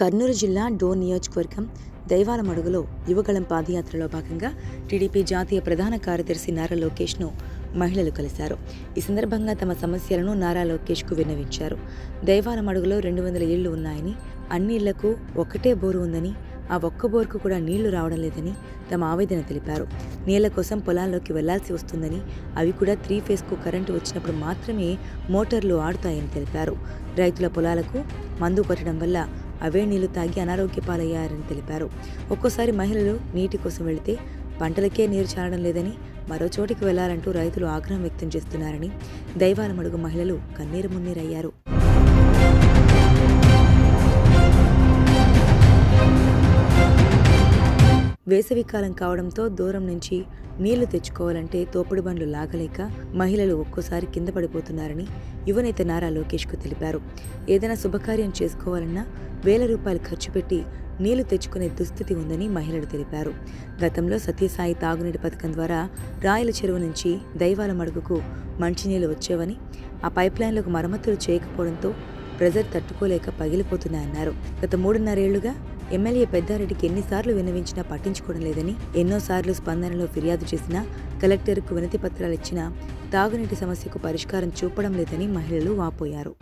కర్నూలు జిల్లా డోన్ నియోజకవర్గం దైవాలమడుగులో యువగళం పాదయాత్రలో భాగంగా టీడీపీ జాతీయ ప్రధాన కార్యదర్శి నారా లోకేష్ను మహిళలు కలిశారు. ఈ సందర్భంగా తమ సమస్యలను నారా లోకేష్కు విన్నవించారు. దైవాలమడుగులో 200 ఇళ్లు ఉన్నాయని, అన్ని ఇళ్లకు ఒక్కటే బోరు ఉందని, ఆ ఒక్క బోరుకు కూడా నీళ్లు రావడం లేదని తమ ఆవేదన తెలిపారు. నీళ్ల కోసం పొలాల్లోకి వెళ్లాల్సి వస్తుందని, అవి కూడా 3 ఫేజ్కు కరెంటు వచ్చినప్పుడు మాత్రమే మోటార్లు ఆడుతాయని తెలిపారు. రైతుల పొలాలకు మందు కొట్టడం వల్ల అవే నీళ్లు తాగి అనారోగ్య పాలయ్యారని తెలిపారు. ఒక్కోసారి మహిళలు నీటి కోసం వెళితే పంటలకే నీరు చాలడం లేదని, మరో చోటికి వెళ్లాలంటూ రైతులు ఆగ్రహం వ్యక్తం చేస్తున్నారని దైవాలమడుగు మహిళలు కన్నీరు మున్నీరయ్యారు. వేసవికాలం కావడంతో దూరం నుంచి నీళ్లు తెచ్చుకోవాలంటే తోపుడు బండ్లు లాగలేక మహిళలు ఒక్కోసారి కింద పడిపోతున్నారని యువనేత నారా లోకేష్కు తెలిపారు. ఏదైనా శుభకార్యం చేసుకోవాలన్నా వేల రూపాయలు ఖర్చు పెట్టి నీళ్లు తెచ్చుకునే దుస్థితి ఉందని మహిళలు తెలిపారు. గతంలో సత్యసాయి తాగునీటి పథకం ద్వారా రాయల చెరువు నుంచి దైవాలమడుగుకు మంచినీళ్లు వచ్చేవని, ఆ పైప్లైన్లకు మరమ్మతులు చేయకపోవడంతో ప్రెజర్ తట్టుకోలేక పగిలిపోతున్నాయన్నారు. గత 3.5 ఏళ్లుగా ఎమ్మెల్యే పెద్దారెడ్డికి ఎన్నిసార్లు విన్నవించినా పట్టించుకోవడం లేదని, ఎన్నోసార్లు స్పందనలో ఫిర్యాదు చేసినా, కలెక్టర్కు వినతి పత్రాలు ఇచ్చినా తాగునీటి సమస్యకు పరిష్కారం చూపడం లేదని మహిళలు వాపోయారు.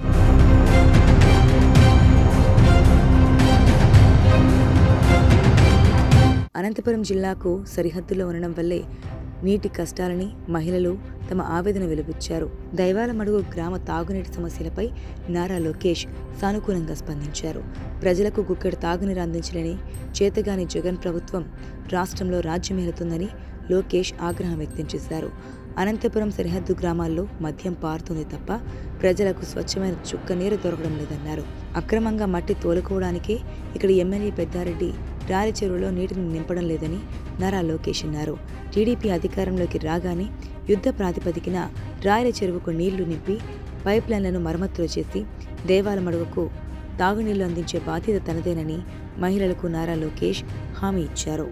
అనంతపురం జిల్లాకు సరిహద్దులో ఉండడం వల్లే నీటి కష్టాలని మహిళలు తమ ఆవేదన వెలుబుచ్చారు. దైవాలమడుగు గ్రామ తాగునీటి సమస్యలపై నారా లోకేష్ సానుకూలంగా స్పందించారు. ప్రజలకు గుక్కెడు తాగునీరు అందించలేని చేతగాని జగన్ ప్రభుత్వం రాష్ట్రంలో రాజ్యమేలుతుందని లోకేష్ ఆగ్రహం వ్యక్తం చేశారు. అనంతపురం సరిహద్దు గ్రామాల్లో మద్యం పారుతుంది తప్ప ప్రజలకు స్వచ్ఛమైన చుక్క నీరు దొరకడం లేదన్నారు. అక్రమంగా మట్టి తోలుకోవడానికే ఇక్కడ ఎమ్మెల్యే పెద్దారెడ్డి రాయల చెరువులో నీటిని నింపడం లేదని నారా లోకేష్ అన్నారు. టీడీపీ అధికారంలోకి రాగానే యుద్ధ ప్రాతిపదికన రాయల చెరువుకు నీళ్లు నింపి పైప్లైన్లను మరమ్మతులు చేసి దేవాలమడుగుకు తాగునీళ్లు అందించే బాధ్యత తనదేనని మహిళలకు నారా లోకేష్ హామీ ఇచ్చారు.